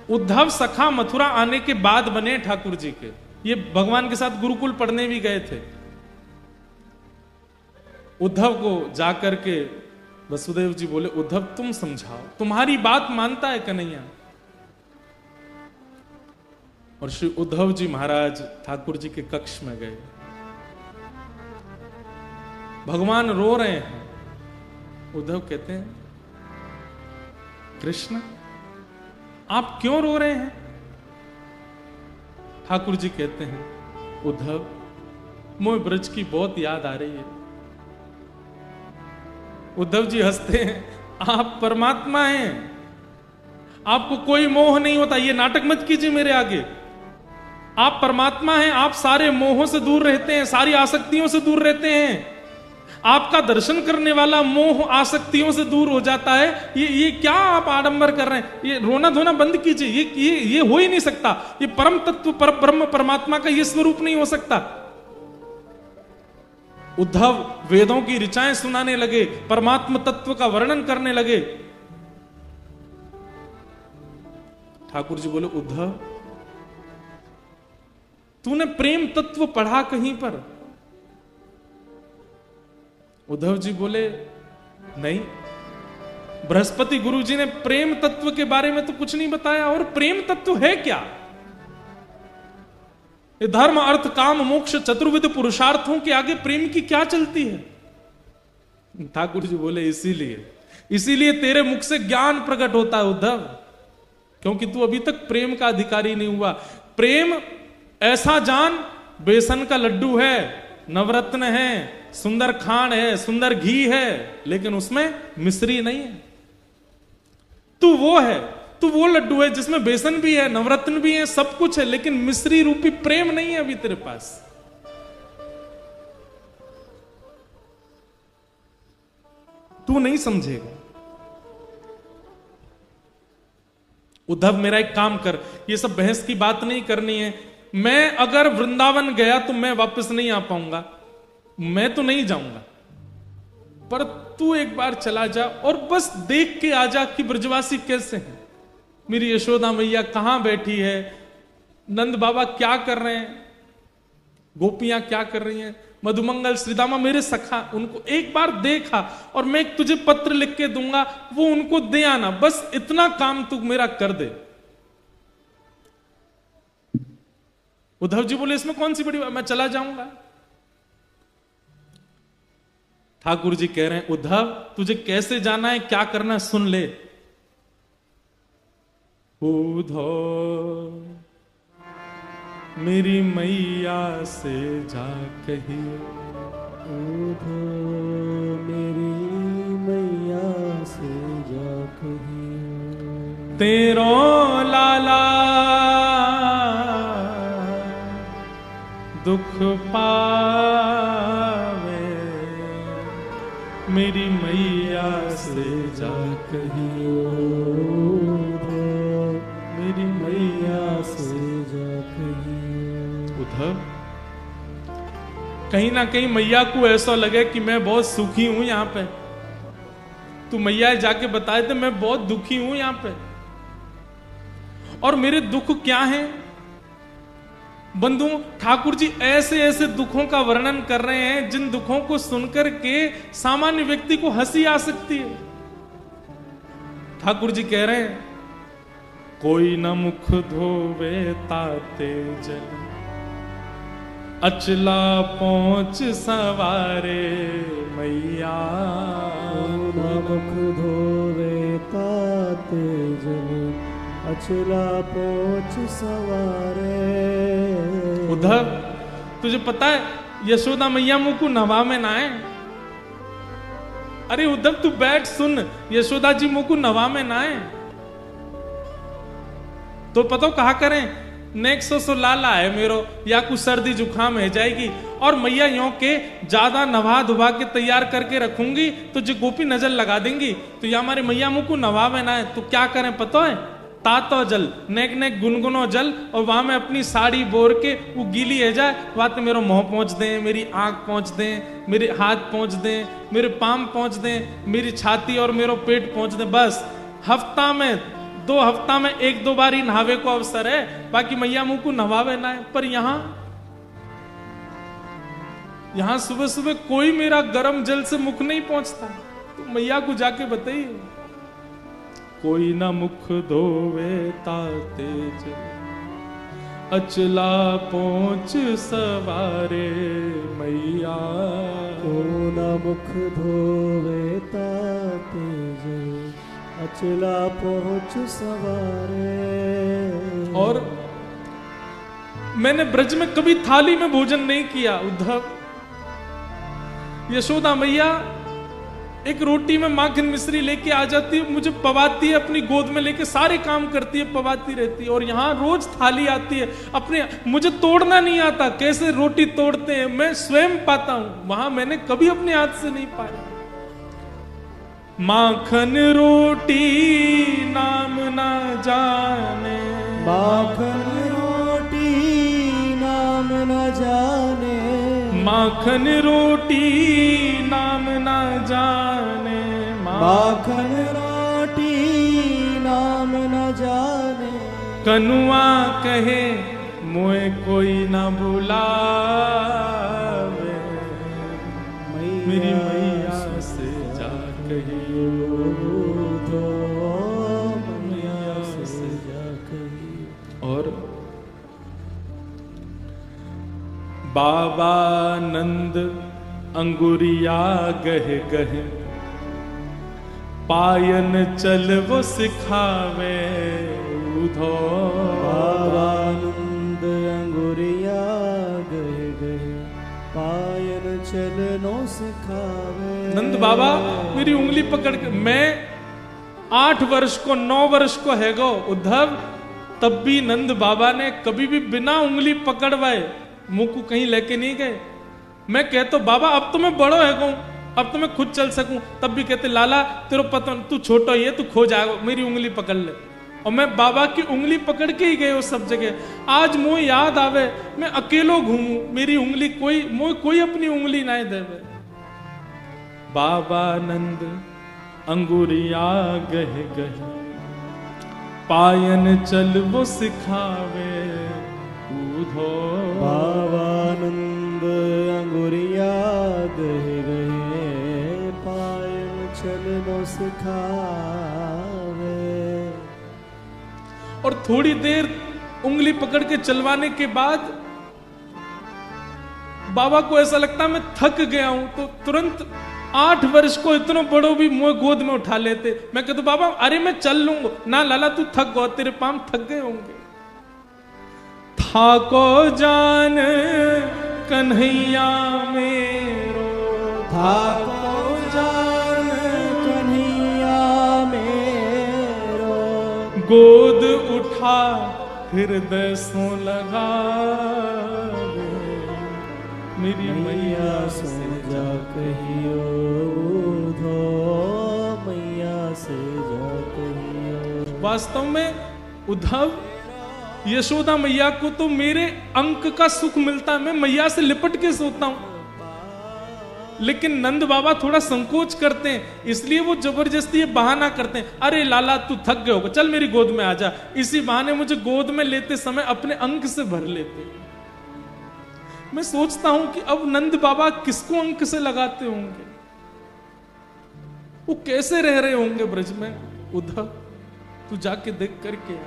उद्धव सखा मथुरा आने के बाद बने ठाकुर जी के। ये भगवान के साथ गुरुकुल पढ़ने भी गए थे। उद्धव को जाकर के वसुदेव जी बोले, उद्धव तुम समझाओ, तुम्हारी बात मानता है कन्हैया। और श्री उद्धव जी महाराज ठाकुर जी के कक्ष में गए। भगवान रो रहे हैं। उद्धव कहते हैं, कृष्ण आप क्यों रो रहे हैं? ठाकुर जी कहते हैं, उद्धव मोह ब्रज की बहुत याद आ रही है। उद्धव जी हंसते हैं, आप परमात्मा हैं, आपको कोई मोह नहीं होता, ये नाटक मत कीजिए मेरे आगे। आप परमात्मा हैं, आप सारे मोहों से दूर रहते हैं, सारी आसक्तियों से दूर रहते हैं। आपका दर्शन करने वाला मोह आसक्तियों से दूर हो जाता है। ये क्या आप आडंबर कर रहे हैं? ये रोना धोना बंद कीजिए। ये हो ही नहीं सकता। ये परम तत्व ब्रह्म परमात्मा का ये स्वरूप नहीं हो सकता। उद्धव वेदों की ऋचाएं सुनाने लगे, परमात्म तत्व का वर्णन करने लगे। ठाकुर जी बोले, उद्धव तूने प्रेम तत्व पढ़ा कहीं पर? उद्धव जी बोले, नहीं, बृहस्पति गुरु जी ने प्रेम तत्व के बारे में तो कुछ नहीं बताया। और प्रेम तत्व है क्या? ये धर्म अर्थ काम मोक्ष चतुर्विध पुरुषार्थों के आगे प्रेम की क्या चलती है? ठाकुर जी बोले, इसीलिए तेरे मुख से ज्ञान प्रकट होता है उद्धव, क्योंकि तू अभी तक प्रेम का अधिकारी नहीं हुआ। प्रेम ऐसा जान, बेसन का लड्डू है, नवरत्न है, सुंदर खांड है, सुंदर घी है, लेकिन उसमें मिश्री नहीं है। तू वो है, तू वो लड्डू है जिसमें बेसन भी है, नवरत्न भी है, सब कुछ है, लेकिन मिश्री रूपी प्रेम नहीं है अभी तेरे पास। तू नहीं समझेगा। उद्धव मेरा एक काम कर, ये सब बहस की बात नहीं करनी है। मैं अगर वृंदावन गया तो मैं वापस नहीं आ पाऊंगा, मैं तो नहीं जाऊंगा, पर तू एक बार चला जा और बस देख के आ जा कि ब्रजवासी कैसे हैं, मेरी यशोदा मैया कहां बैठी है, नंद बाबा क्या कर रहे हैं, गोपियां क्या कर रही हैं, मधुमंगल श्रीदामा मेरे सखा, उनको एक बार देखा और मैं एक तुझे पत्र लिख के दूंगा, वो उनको दे आना, बस इतना काम तू मेरा कर दे। उद्धव जी बोले, इसमें कौन सी बड़ी बात, मैं चला जाऊंगा। ठाकुर जी कह रहे हैं, उद्धव तुझे कैसे जाना है, क्या करना है, सुन ले। उद्धव मेरी मैया से जा कही, उद्धव मेरी मैया से जा कही, तेरो लाला दुख पावे, मेरी मैया से जा कही, मेरी मैया से जा कही। उद्धव कहीं ना कहीं मैया को ऐसा लगे कि मैं बहुत सुखी हूं यहां पे, तू मैया जाके बताए थे मैं बहुत दुखी हूं यहां पे, और मेरे दुख क्या हैं। बंधु ठाकुर जी ऐसे ऐसे दुखों का वर्णन कर रहे हैं जिन दुखों को सुनकर के सामान्य व्यक्ति को हंसी आ सकती है। ठाकुर जी कह रहे हैं, कोई न मुख धोवे ताते जल, अचला पहुंच सवारे मैया, न मुख धोवे ताते जल, अचला पहुंच सवारे। उद्धव तुझे पता है यशोदा मैया मुंह को नवा में ना है। अरे उद्धव तू बैठ सुन, यशोदा जी मुंह को नवा में ना है तो पता कहा करें, नेक्सो सो लाला है मेरो, या कुछ सर्दी जुकाम है जाएगी, और मैया यों के ज्यादा नवा धुबा के तैयार करके रखूंगी तो जो गोपी नजर लगा देंगी, तो या हमारे मैया मुंह को नवा में ना है। तो क्या करें पता है, तातो जल, नेक नेक गुनगुनो जल, और वहां में अपनी साड़ी बोर के वो गीली है जाए, वहां तो मेरा मुंह पहुंच दें, मेरी आंख पहुंच दें, मेरे हाथ पहुंच दें, मेरे पाम पहुंच दें, मेरी छाती और मेरा पेट पहुंच दें, बस हफ्ता में 2 हफ्ता में 1-2 बार ही नहावे को अवसर है, बाकी मैया मुंह को नहावे ना है। पर यहां सुबह सुबह कोई मेरा गर्म जल से मुख नहीं पहुंचता। तो मैया को जाके बताइए, कोई ना मुख धोवे ताते जल, अचला पहुंच सवारे मैया। को न मुख धोवे ताते जल, अचला पहुंच सवारे। और मैंने ब्रज में कभी थाली में भोजन नहीं किया उद्धव। यशोदा मैया एक रोटी में माखन मिश्री लेके आ जाती है, मुझे पवाती है, अपनी गोद में लेके सारे काम करती है, पवाती रहती है। और यहाँ रोज थाली आती है, अपने मुझे तोड़ना नहीं आता, कैसे रोटी तोड़ते हैं मैं स्वयं पाता हूं, वहां मैंने कभी अपने हाथ से नहीं पाया। माखन रोटी नाम ना जाने, माखन रोटी नाम न जाने, माखन रोटी नाम ना जाने, माखन रोटी नाम न जाने। कनुआ कहे मोए कोई ना बुलावे, मेरी मैया से जा कहियो, तो मैया से जा कहियो। और बाबा नंद अंगुरिया गहे गहे, पायन चल वो सिखावे उधो। बाबा नंद अंगुरिया गहे गहे, पायन चलनो सिखावे। नंद बाबा मेरी उंगली पकड़ के, मैं 8 वर्ष को 9 वर्ष को है गो उद्धव, तब भी नंद बाबा ने कभी भी बिना उंगली पकड़वाए मुंह को कहीं लेके नहीं गए। मैं कहता बाबा अब तो मैं बड़ो है गो, अब तो मैं खुद चल सकूं, तब भी कहते लाला तेरे पता तू छोटा ही है, तू खो जाएगा, मेरी उंगली पकड़ ले। और मैं बाबा की उंगली पकड़ के ही गए उस सब जगह। आज मुझे याद आवे मैं अकेलो घूमूं, मेरी उंगली कोई अपनी उंगली ना देवे। बाबा नंद अंगुरिया गहे गहे, पायन चल वो सिखावे उधो। बाबा नंद अंगुरिया गहे गहे, पायन चलनो सिखावे। और थोड़ी देर उंगली पकड़ के चलवाने के बाद बाबा को ऐसा लगता मैं थक गया हूं, तो तुरंत 8 वर्ष को इतना बड़ो भी मुझे गोद में उठा लेते। मैं कहता बाबा अरे मैं चल लूंगा ना, लाला तू थक गो, तेरे पांव थक गए होंगे। थाको जान कन्हैया मेरो, थाको जान कन्हैया मेरो, गोद उठा हृदय सो लगा, मेरी मैया से जा कहियो धो, मैया से जा कहियो। वास्तव में उद्धव यशोदा मैया को तो मेरे अंक का सुख मिलता है, मैं मैया से लिपट के सोता हूं। लेकिन नंद बाबा थोड़ा संकोच करते हैं, इसलिए वो जबरदस्ती ये बहाना करते हैं, अरे लाला तू थक गए होगा, चल मेरी गोद में आ जा। इसी बहाने मुझे गोद में लेते समय अपने अंक से भर लेते। मैं सोचता हूं कि अब नंद बाबा किसको अंक से लगाते होंगे, वो कैसे रह रहे होंगे ब्रज में। उद्धव तू जाके देख करके आ।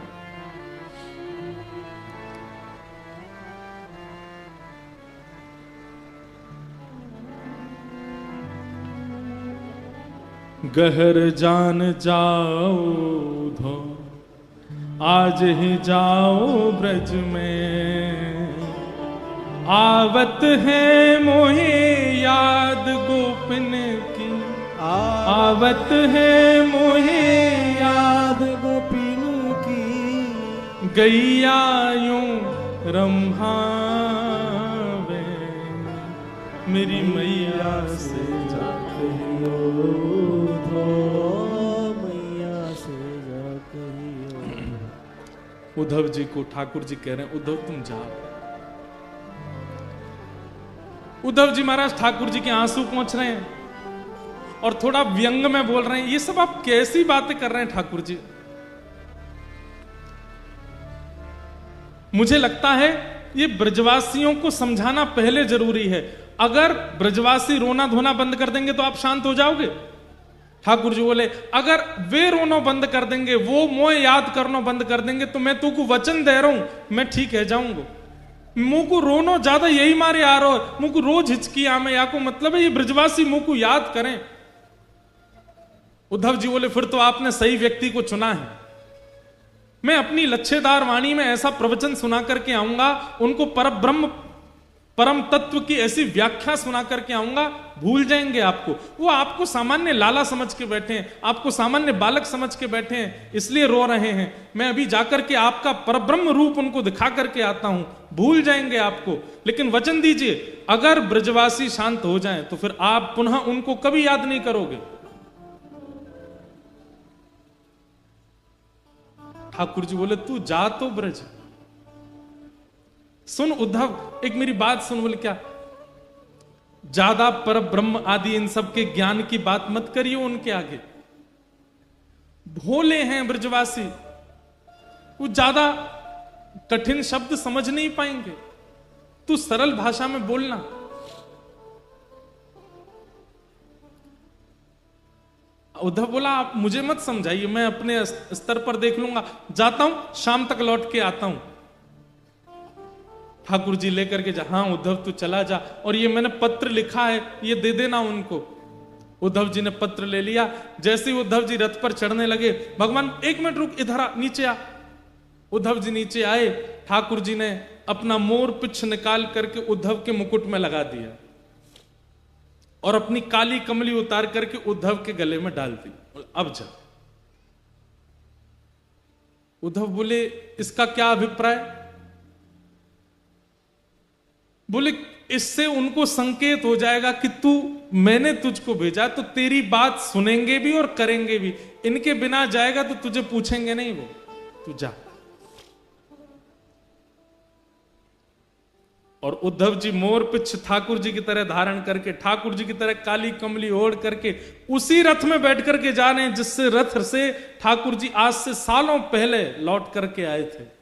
गहर जान जाओ धो, आज ही जाओ ब्रज में, आवत है मोहे याद गोपिन की, आवत है मोहे याद गोपिन की, गैया यूं रम्हावे, मेरी मैया से जा कहियो धो, मैया से जा कहियो। उद्धव जी को ठाकुर जी कह रहे हैं उद्धव तुम जाओ। उद्धव जी महाराज ठाकुर जी के आंसू पहुंच रहे हैं और थोड़ा व्यंग में बोल रहे हैं, ये सब आप कैसी बातें कर रहे हैं ठाकुर जी। मुझे लगता है ये ब्रजवासियों को समझाना पहले जरूरी है। अगर ब्रजवासी रोना धोना बंद कर देंगे तो आप शांत हो जाओगे। ठाकुर जी बोले अगर वे रोनो बंद कर देंगे, वो मोह याद करनो बंद कर देंगे, तो मैं तुमको वचन दे रहा हूं मैं ठीक है जाऊंगा। मुंह को रोनो ज्यादा यही मारे आ रहा हो, मुंह को रोज हिचकी आमे या को मतलब है ये ब्रजवासी मुंह को याद करें। उद्धव जी बोले फिर तो आपने सही व्यक्ति को चुना है। मैं अपनी लच्छेदार वाणी में ऐसा प्रवचन सुना करके आऊंगा, उनको परब्रह्म परम तत्व की ऐसी व्याख्या सुना करके आऊंगा, भूल जाएंगे आपको। वो आपको सामान्य लाला समझ के बैठे हैं, आपको सामान्य बालक समझ के बैठे हैं, इसलिए रो रहे हैं। मैं अभी जाकर के आपका परब्रह्म रूप उनको दिखा करके आता हूं, भूल जाएंगे आपको। लेकिन वचन दीजिए अगर ब्रजवासी शांत हो जाएं तो फिर आप पुनः उनको कभी याद नहीं करोगे। ठाकुर जी बोले तू जा तो ब्रज। सुन उद्धव, एक मेरी बात सुन। बोले क्या? ज्यादा पर ब्रह्म आदि इन सब के ज्ञान की बात मत करिए उनके आगे। भोले हैं ब्रजवासी, वो ज्यादा कठिन शब्द समझ नहीं पाएंगे, तू सरल भाषा में बोलना। उद्धव बोला आप मुझे मत समझाइए, मैं अपने स्तर पर देख लूंगा, जाता हूं, शाम तक लौट के आता हूं। ठाकुर जी लेकर के जा। हाँ उद्धव तू चला जा, और ये मैंने पत्र लिखा है ये दे देना उनको। उद्धव जी ने पत्र ले लिया। जैसे ही उद्धव जी रथ पर चढ़ने लगे, भगवान एक मिनट रुक, इधर आ, नीचे आ। उद्धव जी नीचे आए, ठाकुर जी ने अपना मोर पिछ निकाल करके उद्धव के मुकुट में लगा दिया और अपनी काली कमली उतार करके उद्धव के गले में डाल दी। अब जा। उद्धव बोले इसका क्या अभिप्राय? बोले इससे उनको संकेत हो जाएगा कि तू, मैंने तुझको भेजा तो तेरी बात सुनेंगे भी और करेंगे भी। इनके बिना जाएगा तो तुझे पूछेंगे नहीं, वो तू जा। और उद्धव जी मोर पिछ ठाकुर जी की तरह धारण करके, ठाकुर जी की तरह काली कमली ओढ़ करके उसी रथ में बैठ करके जा रहे हैं जिससे रथ से ठाकुर जी आज से सालों पहले लौट करके आए थे।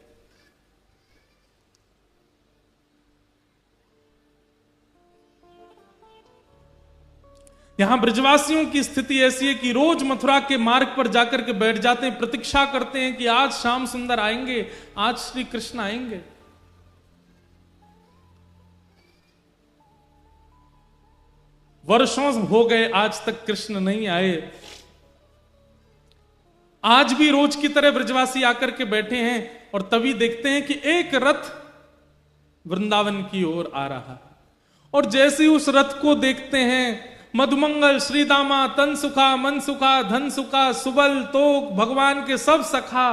यहां ब्रजवासियों की स्थिति ऐसी है कि रोज मथुरा के मार्ग पर जाकर के बैठ जाते हैं, प्रतीक्षा करते हैं कि आज श्याम सुंदर आएंगे, आज श्री कृष्ण आएंगे। वर्षों हो गए आज तक कृष्ण नहीं आए। आज भी रोज की तरह ब्रजवासी आकर के बैठे हैं और तभी देखते हैं कि एक रथ वृंदावन की ओर आ रहा है। और जैसे ही उस रथ को देखते हैं, मधुमंगल श्रीदामा तन सुखा मन सुखा धन सुखा सुबल तोक भगवान के सब सखा,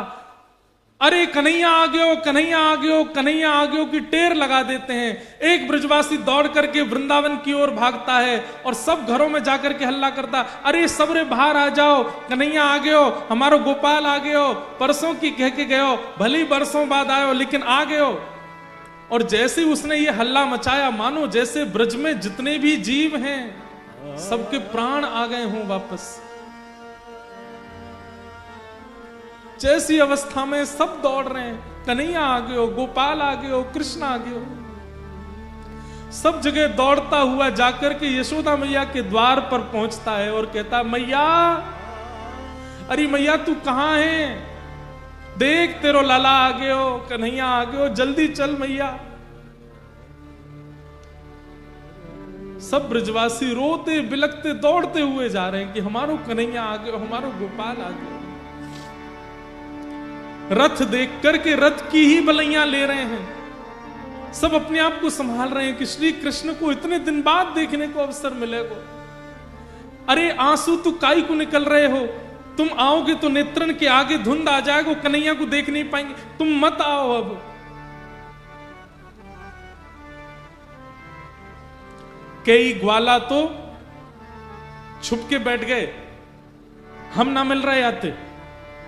अरे कन्हैया आ गयो, कन्हैया आ गयो, कन्हैया आ गयो की टेर लगा देते हैं। एक ब्रजवासी दौड़ करके वृंदावन की ओर भागता है और सब घरों में जाकर के हल्ला करता, अरे सबरे बाहर आ जाओ, कन्हैया आ गयो, हमारो गोपाल आ गयो, परसों की कह के गयो, भली बरसों बाद आयो लेकिन आ गयो। और जैसे उसने ये हल्ला मचाया, मानो जैसे ब्रज में जितने भी जीव हैं सबके प्राण आ गए हों वापस। जैसी अवस्था में सब दौड़ रहे हैं, कन्हैया आ गयो, गोपाल आ गयो, कृष्ण आ गयो। सब जगह दौड़ता हुआ जाकर के यशोदा मैया के द्वार पर पहुंचता है और कहता, मैया, अरे मैया तू कहां है? देख तेरो लाला आ गयो, कन्हैया आ गयो, जल्दी चल मैया। सब ब्रजवासी रोते बिलखते दौड़ते हुए जा रहे हैं कि हमारो कन्हैया आ गयो, हमारो गोपाल आ गयो। रथ देख करके रथ की ही बलैया ले रहे हैं। सब अपने आप को संभाल रहे हैं कि श्री कृष्ण को इतने दिन बाद देखने को अवसर मिलेगा। अरे आंसू तो काई को निकल रहे हो, तुम आओगे तो नेत्रन के आगे धुंध आ जाएगा, कन्हैया को देख नहीं पाएंगे, तुम मत आओ। अब कई ग्वाला तो छुप के बैठ गए, हम ना मिल रहे आते,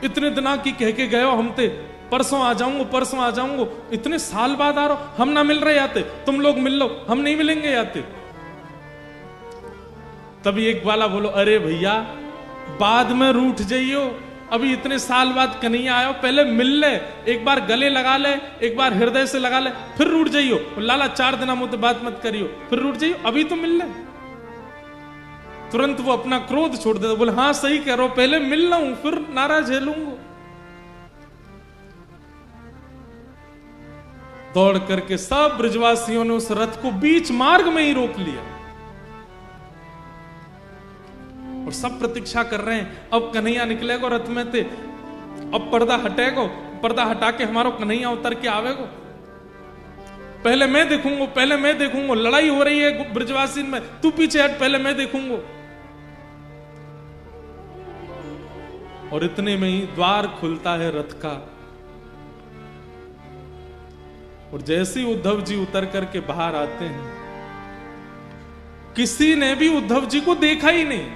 इतने दिना की कह के गए हो हम ते, परसों आ जाऊंगा, परसों आ जाऊंगा, इतने साल बाद आ रहा हो, हम ना मिल रहे आते, तुम लोग मिल लो, हम नहीं मिलेंगे आते। तभी एक ग्वाला बोलो, अरे भैया बाद में रूठ जाइयो, अभी इतने साल बाद कन्हैया आयो, पहले मिल ले, एक बार गले लगा ले, एक बार हृदय से लगा ले, फिर रूठ जाइयो। लाला 4 दिन मुझे बात मत करियो, फिर रूठ जाइयो, अभी तो मिल ले। तुरंत वो अपना क्रोध छोड़ देता, बोले हाँ सही कह रहा हूं, पहले मिल लूं फिर नाराज झेलूंगा। दौड़ करके सब ब्रजवासियों ने उस रथ को बीच मार्ग में ही रोक लिया और सब प्रतीक्षा कर रहे हैं। अब कन्हैया निकलेगा, रथ में थे, अब पर्दा हटेगा, पर्दा हटा के हमारा कन्हैया उतर के आवेगो। पहले मैं देखूंगा, पहले मैं देखूंगा, लड़ाई हो रही है ब्रजवासी में, तू पीछे हट, पहले मैं देखूंगा। और इतने में ही द्वार खुलता है रथ का, और जैसे ही उद्धव जी उतर करके बाहर आते हैं, किसी ने भी उद्धव जी को देखा ही नहीं।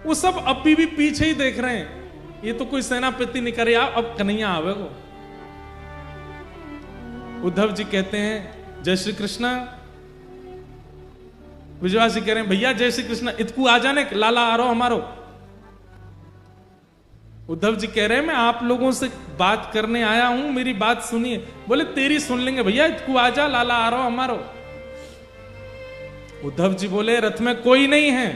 वो सब अभी भी पीछे ही देख रहे हैं, ये तो कोई सेनापति नहीं करे, अब कन्हैया आवेगो। उद्धव जी कहते हैं जय श्री कृष्ण। ब्रजवासी कह रहे हैं भैया जय श्री कृष्ण, इतकू आ जाने, लाला आ रहो हमारो। उद्धव जी कह रहे हैं मैं आप लोगों से बात करने आया हूं, मेरी बात सुनिए। बोले तेरी सुन लेंगे भैया, इतकू आ जा, लाला आ रहो हमारो। उद्धव जी बोले रथ में कोई नहीं है,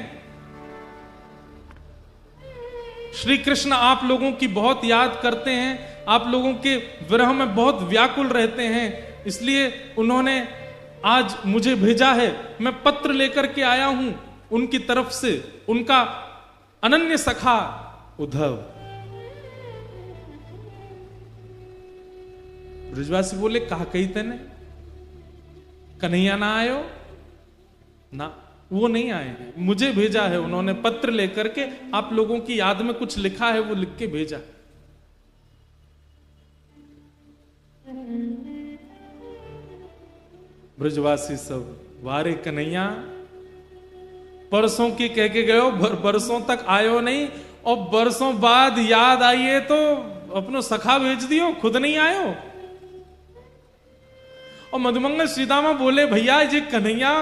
श्री कृष्ण आप लोगों की बहुत याद करते हैं, आप लोगों के विरह में बहुत व्याकुल रहते हैं, इसलिए उन्होंने आज मुझे भेजा है। मैं पत्र लेकर के आया हूं उनकी तरफ से, उनका अनन्य सखा उद्धव। ब्रजवासी बोले कहा कही तेने, कन्हैया ना आयो ना, वो नहीं आए हैं, मुझे भेजा है उन्होंने पत्र लेकर के, आप लोगों की याद में कुछ लिखा है वो लिख के भेजा। ब्रजवासी सब वारे कन्हैया, परसों की कह के गयो, बरसों तक आयो नहीं, और बरसों बाद याद आई है तो अपनो सखा भेज दियो, खुद नहीं आयो। और मधुमंगल श्रीदामा बोले भैया ये कन्हैया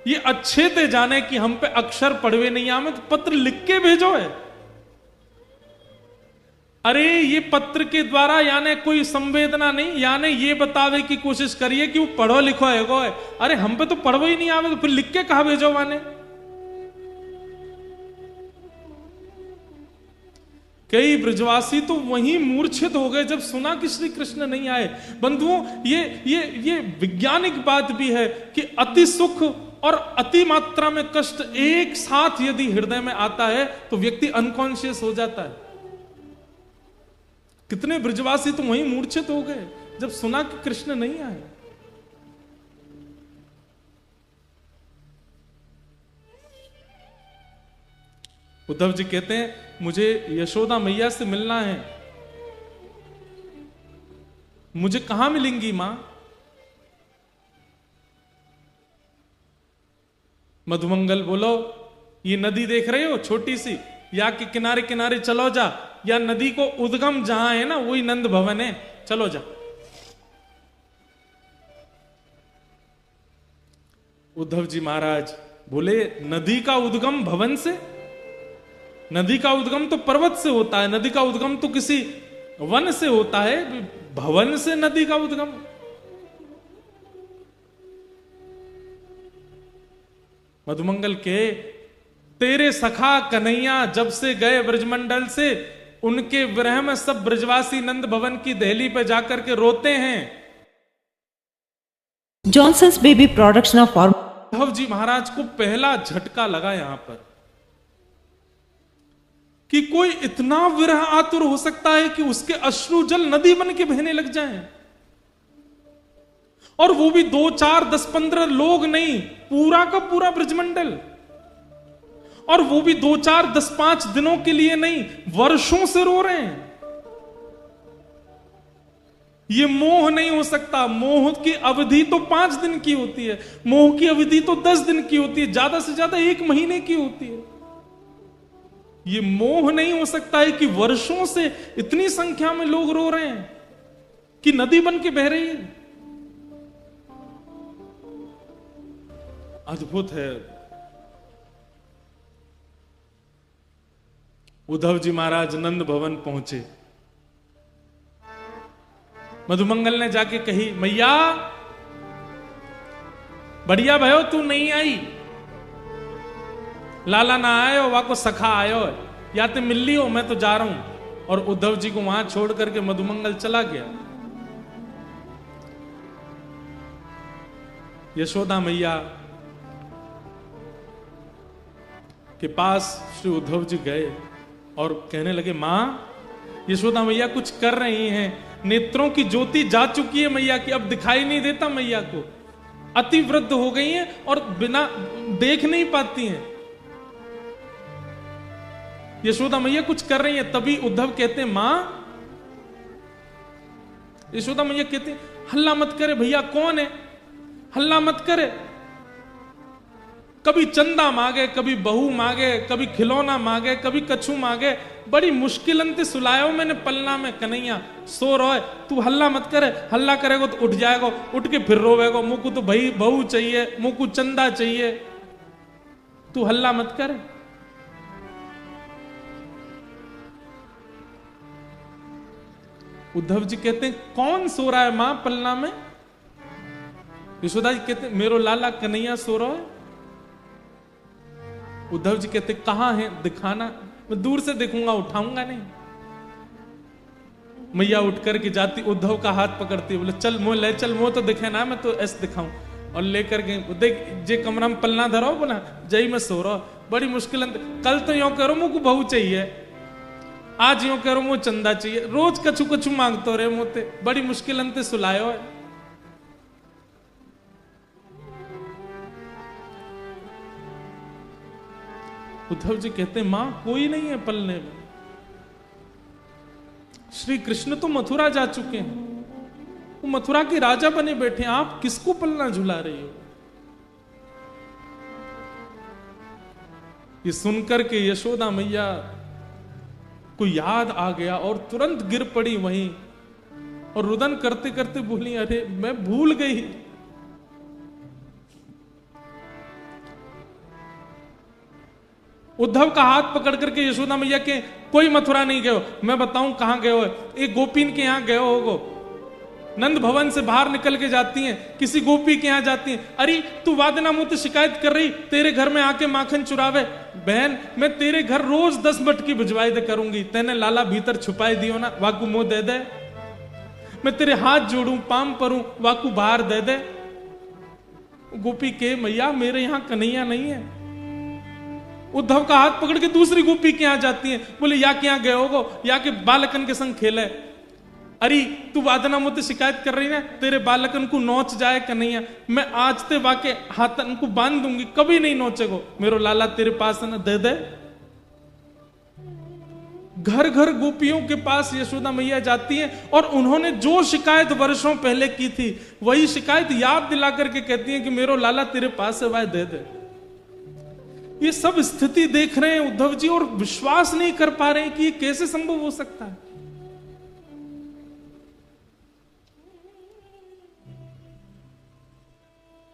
ये अच्छे थे जाने कि हम पे अक्षर पढ़वे नहीं आवे, तो पत्र लिख के भेजो है। अरे ये पत्र के द्वारा यानी कोई संवेदना नहीं, यानी ये बतावे की कोशिश करिए कि वो पढ़ो लिखो है। अरे हम पे तो पढ़ो ही नहीं आवे, तो फिर लिख के कहा भेजो माने। कई ब्रजवासी तो वहीं मूर्छित हो गए जब सुना कि श्री कृष्ण नहीं आए। बंधुओं ये वैज्ञानिक बात भी है कि अति सुख और अति मात्रा में कष्ट एक साथ यदि हृदय में आता है तो व्यक्ति अनकॉन्शियस हो जाता है। कितने ब्रजवासी तो वहीं मूर्छित हो गए जब सुना कि कृष्ण नहीं आए। उद्धव जी कहते हैं मुझे यशोदा मैया से मिलना है। मुझे कहां मिलेंगी मां? मधुमंगल बोलो ये नदी देख रहे हो छोटी सी, या के किनारे किनारे चलो जा, या नदी को उद्गम जहां है ना वही नंद भवन है, चलो जा। उद्धव जी महाराज बोले नदी का उद्गम भवन से? नदी का उद्गम तो पर्वत से होता है, नदी का उद्गम तो किसी वन से होता है, भवन से नदी का उद्गम? मधुमंगल के तेरे सखा कन्हैया जब से गए ब्रजमंडल से, उनके विरह में सब ब्रजवासी नंद भवन की दहली पे जाकर के रोते हैं। जॉनसन्स बेबी प्रोडक्ट्स ना फॉर्म। उद्धव जी महाराज को पहला झटका लगा यहां पर कि कोई इतना विरह आतुर हो सकता है कि उसके अश्रु जल नदी बन के बहने लग जाएं। और वो भी 2, 4, 10, 15 लोग नहीं, पूरा का पूरा ब्रजमंडल। और वो भी 2, 4, 10, 5 दिनों के लिए नहीं, वर्षों से रो रहे हैं। ये मोह नहीं हो सकता। मोह की अवधि तो 5 दिन की होती है, मोह की अवधि तो 10 दिन की होती है, ज्यादा से ज्यादा 1 महीने की होती है। ये मोह नहीं हो सकता है कि वर्षों से इतनी संख्या में लोग रो रहे हैं कि नदी बन के बह रही है। अद्भुत है। उद्धव जी महाराज नंद भवन पहुंचे। मधुमंगल ने जाके कही, मैया बढ़िया भयो तू नहीं आई, लाला ना आयो, वाको सखा आयो, या ते मिल लियो, मैं तो जा रहा हूं। और उद्धव जी को वहां छोड़ करके मधुमंगल चला गया। यशोदा मैया के पास श्री उद्धव जी गए और कहने लगे, मां, यशोदा मैया कुछ कर रही हैं, नेत्रों की ज्योति जा चुकी है मैया की, अब दिखाई नहीं देता मैया को, अति वृद्ध हो गई हैं और बिना देख नहीं पाती हैं। यशोदा मैया कुछ कर रही हैं। तभी उद्धव कहते हैं, मां, यशोदा मैया कहते हैं, हल्ला मत करे भैया, कौन है, हल्ला मत करे। कभी चंदा मांगे, कभी बहू मांगे, कभी खिलौना मांगे, कभी कछु मांगे, बड़ी मुश्किल अंत सुलायो मैंने पलना में, कन्हैया सो रोए, तू हल्ला मत करे, हल्ला करेगो तो उठ जाएगो, उठ के फिर रोवेगो, मुझ को तो भाई बहू चाहिए, मुझ को चंदा चाहिए, तू हल्ला मत करे। उद्धव जी कहते हैं, कौन सो रहा है मां पलना में? यशोदा जी कहते हैं, मेरो लाला कन्हैया सो रहा है। उद्धव जी कहते, कहां है, दिखाना, मैं दूर से देखूंगा, उठाऊंगा नहीं। मैया उठ करके जाती, उद्धव का हाथ पकड़ती, बोले चल मोह ले चल, मोह तो दिखे ना, मैं तो ऐसे दिखाऊं। और लेकर के देख, जे कमरा में पलना धरो बोला, जय मैं सो रहा, बड़ी मुश्किल। कल तो यो करो मुझको बहू चाहिए, आज यो करो मुझे चंदा चाहिए, रोज कछु कछु मांगतो रहे मोते, बड़ी मुश्किल अंत सुलायो है। उद्धव जी कहते, मां कोई नहीं है पलने में, श्री कृष्ण तो मथुरा जा चुके हैं, वो मथुरा के राजा बने बैठे, आप किसको पलना झुला रही हो? ये सुनकर के यशोदा मैया को याद आ गया और तुरंत गिर पड़ी वहीं और रुदन करते करते बोली, अरे मैं भूल गई। उद्धव का हाथ पकड़ करके यशोदा मैया के, कोई मथुरा नहीं गए हो, मैं बताऊं कहां गए हो, एक गोपीन के यहां गए होगो, नंद भवन से बाहर निकल के जाती हैं, किसी गोपी के यहां जाती हैं। अरे तू वादना मुझसे शिकायत कर रही, तेरे घर में आके माखन चुरावे, बहन मैं तेरे घर रोज 10 मटकी भिजवाई दे करूंगी, तेने लाला भीतर छुपाई दियो ना, वाकू मुंह दे दे, मैं तेरे हाथ जोड़ू पाम परूं, वाकू बाहर दे दे। गोपी के, मैया मेरे यहां कन्हैया नहीं है। उद्धव का हाथ पकड़ के दूसरी गोपी के यहां जाती है, बोले या के यहां गए होगो, या के बालकन के संग खेले। अरे तू वादना मुझसे शिकायत कर रही ना, तेरे बालकन को नोच जाए कन्हैया, मैं आज ते वाके हाथन को बांध दूंगी, कभी नहीं नोचेगो, मेरो लाला तेरे पास है ना, दे दे। घर घर गोपियों के पास यशोदा मैया जाती हैं और उन्होंने जो शिकायत वर्षों पहले की थी वही शिकायत याद दिला करके कहती हैं कि मेरो लाला तेरे पास है, वह दे दे। ये सब स्थिति देख रहे हैं उद्धव जी और विश्वास नहीं कर पा रहे हैं कि ये कैसे संभव हो सकता है।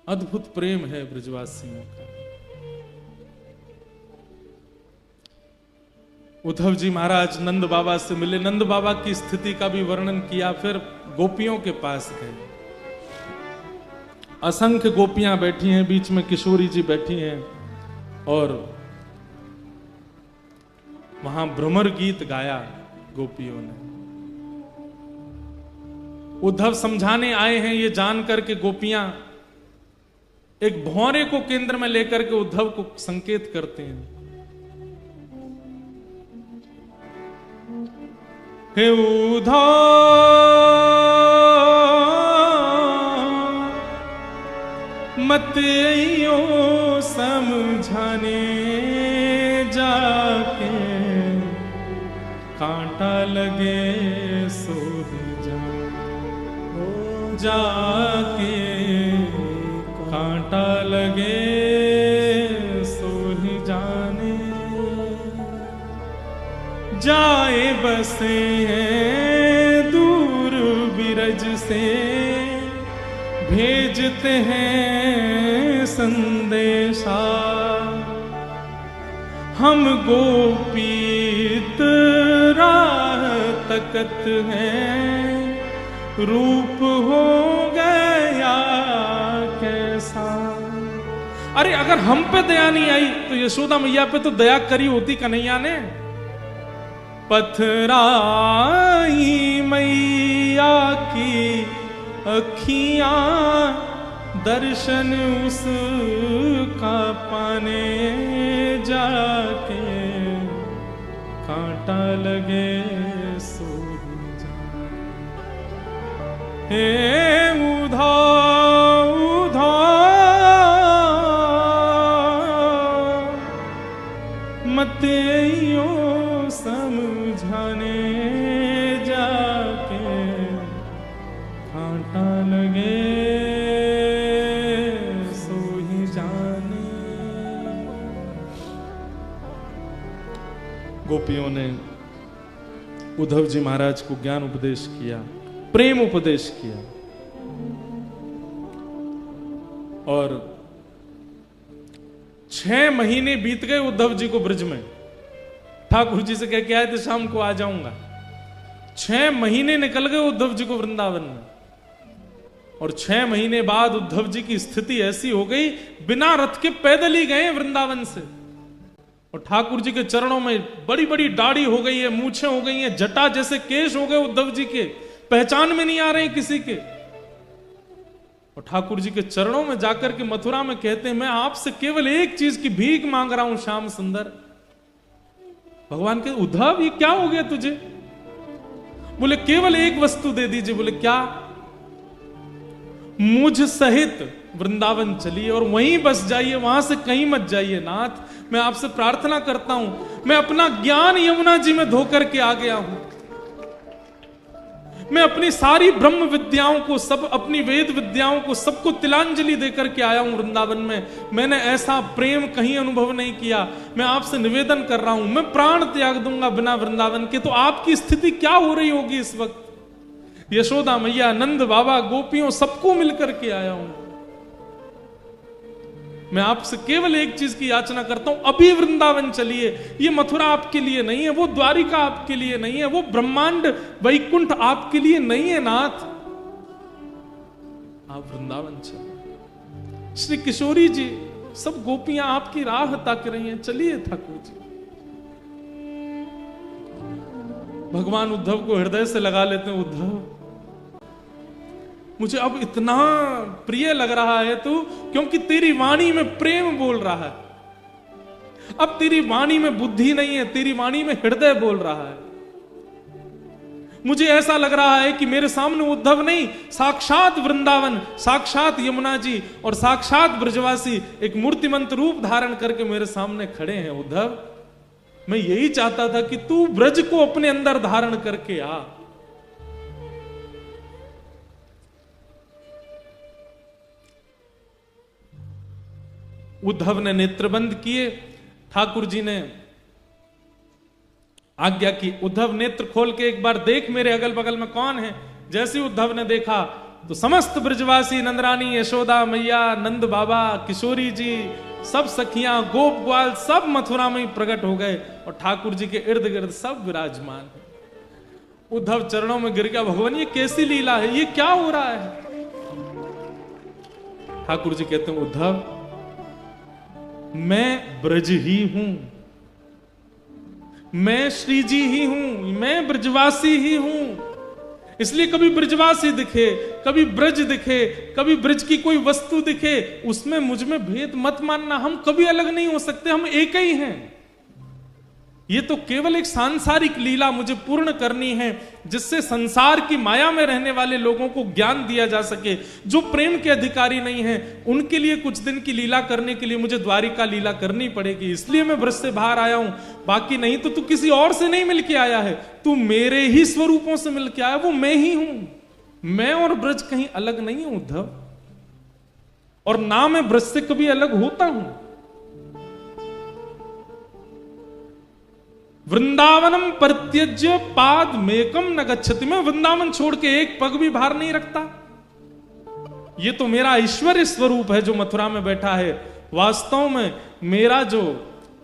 अद्भुत प्रेम है ब्रजवासियों का। उद्धव जी महाराज नंद बाबा से मिले, नंद बाबा की स्थिति का भी वर्णन किया, फिर गोपियों के पास गए। असंख्य गोपियां बैठी हैं, बीच में किशोरी जी बैठी हैं और वहां भ्रमर गीत गाया गोपियों ने। उद्धव समझाने आए हैं ये जान करके गोपियां एक भौरे को केंद्र में लेकर के उद्धव को संकेत करते हैं। हे उद्धव मत आइयो समझाने जाके, कांटा लगे सो जा, जाके कांटा लगे सो ही जाने, जाए बसे हैं दूर बिरज से, भेजते हैं संदेशा, हम गोपीत राह तकत हैं, रूप हो गया कैसा। अरे अगर हम पे दया नहीं आई तो यशोदा मैया पे तो दया करी होती कन्हैया ने। पथराई मैया की अखियां, दर्शन उसका पाने जाके, कांटा लगे सो हे उधा उधा मते यो समझाने जाके, कांटा लगे सो ही जाने। गोपियों ने उद्धव जी महाराज को ज्ञान उपदेश किया, प्रेम उपदेश किया, और 6 महीने बीत गए उद्धव जी को ब्रज में। ठाकुर जी से कह के आए थे शाम को आ जाऊंगा। 6 महीने निकल गए उद्धव जी को वृंदावन में, और 6 महीने बाद उद्धव जी की स्थिति ऐसी हो गई, बिना रथ के पैदल ही गए वृंदावन से। और ठाकुर जी के चरणों में बड़ी बड़ी दाढ़ी हो गई है, मूछें हो गई हैं, जटा जैसे केश हो गए उद्धव जी के, पहचान में नहीं आ रहे हैं किसी के। और ठाकुर जी के चरणों में जाकर के मथुरा में कहते हैं, मैं आपसे केवल एक चीज की भीख मांग रहा हूं श्याम सुंदर। भगवान के उद्धव ये क्या हो गया तुझे? बोले केवल एक वस्तु दे दीजिए। बोले क्या? मुझ सहित वृंदावन चलिए और वहीं बस जाइए, वहां से कहीं मत जाइए नाथ। मैं आपसे प्रार्थना करता हूं, मैं अपना ज्ञान यमुना जी में धोकर के आ गया हूं। मैं अपनी सारी ब्रह्म विद्याओं को, सब अपनी वेद विद्याओं को, सबको तिलांजलि देकर के आया हूं वृंदावन में। मैंने ऐसा प्रेम कहीं अनुभव नहीं किया। मैं आपसे निवेदन कर रहा हूं, मैं प्राण त्याग दूंगा बिना वृंदावन के। तो आपकी स्थिति क्या हो रही होगी इस वक्त? यशोदा मैया, नंद बाबा, गोपियों, सबको मिलकर के आया हूं। मैं आपसे केवल एक चीज की याचना करता हूं, अभी वृंदावन चलिए। ये मथुरा आपके लिए नहीं है, वो द्वारिका आपके लिए नहीं है, वो ब्रह्मांड वैकुंठ आपके लिए नहीं है नाथ। आप वृंदावन चलिए। श्री किशोरी जी, सब गोपियां आपकी राह ताक रही हैं, चलिए ठाकुर जी। भगवान उद्धव को हृदय से लगा लेते हैं। उद्धव, मुझे अब इतना प्रिय लग रहा है तू, क्योंकि तेरी वाणी में प्रेम बोल रहा है। अब तेरी वाणी में बुद्धि नहीं है, तेरी वाणी में हृदय बोल रहा है। मुझे ऐसा लग रहा है कि मेरे सामने उद्धव नहीं, साक्षात वृंदावन, साक्षात यमुना जी और साक्षात ब्रजवासी एक मूर्तिमंत रूप धारण करके मेरे सामने खड़े हैं। उद्धव, मैं यही चाहता था कि तू ब्रज को अपने अंदर धारण करके आ। उद्धव ने नेत्रबंद किए, ठाकुर जी ने आज्ञा की, उद्धव नेत्र खोल के एक बार देख मेरे अगल बगल में कौन है। जैसे उद्धव ने देखा तो समस्त ब्रजवासी, नंदरानी, यशोदा मैया, नंद बाबा, किशोरी जी, सब सखियां, गोप ग्वाल, सब मथुरा में ही प्रकट हो गए और ठाकुर जी के इर्द गिर्द सब विराजमान है। उद्धव चरणों में गिर गया, भगवान ये कैसी लीला है, ये क्या हो रहा है? ठाकुर जी कहते हैं, उद्धव मैं ब्रज ही हूं, मैं श्री जी ही हूं, मैं ब्रजवासी ही हूं। इसलिए कभी ब्रजवासी दिखे, कभी ब्रज दिखे, कभी ब्रज की कोई वस्तु दिखे, उसमें मुझ में भेद मत मानना। हम कभी अलग नहीं हो सकते, हम एक ही हैं। ये तो केवल एक सांसारिक लीला मुझे पूर्ण करनी है, जिससे संसार की माया में रहने वाले लोगों को ज्ञान दिया जा सके। जो प्रेम के अधिकारी नहीं हैं, उनके लिए कुछ दिन की लीला करने के लिए मुझे द्वारिका लीला करनी पड़ेगी। इसलिए मैं ब्रज से बाहर आया हूं, बाकी नहीं तो तू किसी और से नहीं मिलके आया है, तू मेरे ही स्वरूपों से मिलके आया, वो मैं ही हूं। मैं और ब्रज कहीं अलग नहीं हूं उद्धव, और ना मैं ब्रज से कभी अलग होता हूं। वृंदावनम परित्यज्य पाद मेकम न गच्छति, मैं वृंदावन छोड़ के एक पग भी बाहर नहीं रखता। ये तो मेरा ऐश्वर्य स्वरूप है जो मथुरा में बैठा है। वास्तव में मेरा जो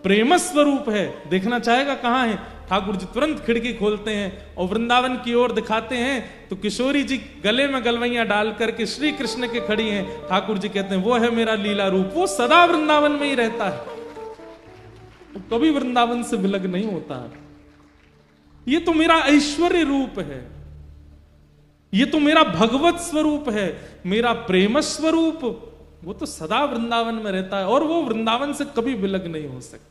प्रेम स्वरूप है, देखना चाहेगा कहां है। ठाकुर जी तुरंत खिड़की खोलते हैं और वृंदावन की ओर दिखाते हैं तो किशोरी जी गले में गलवैया डाल करके श्री कृष्ण के खड़ी हैं। ठाकुर जी कहते हैं वो है मेरा लीला रूप, वो सदा वृंदावन में ही रहता है, कभी वृंदावन से विलग नहीं होता है। ये तो मेरा ऐश्वर्य रूप है, ये तो मेरा भगवत स्वरूप है, मेरा प्रेम स्वरूप, वो तो सदा वृंदावन में रहता है और वो वृंदावन से कभी विलग नहीं हो सकता।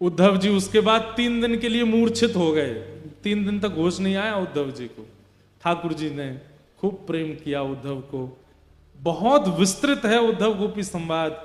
उद्धव जी उसके बाद 3 दिन के लिए मूर्छित हो गए, 3 दिन तक होश नहीं आया उद्धव जी को। ठाकुर जी ने खूब प्रेम किया उद्धव को, बहुत विस्तृत है उद्धव गोपी संवाद।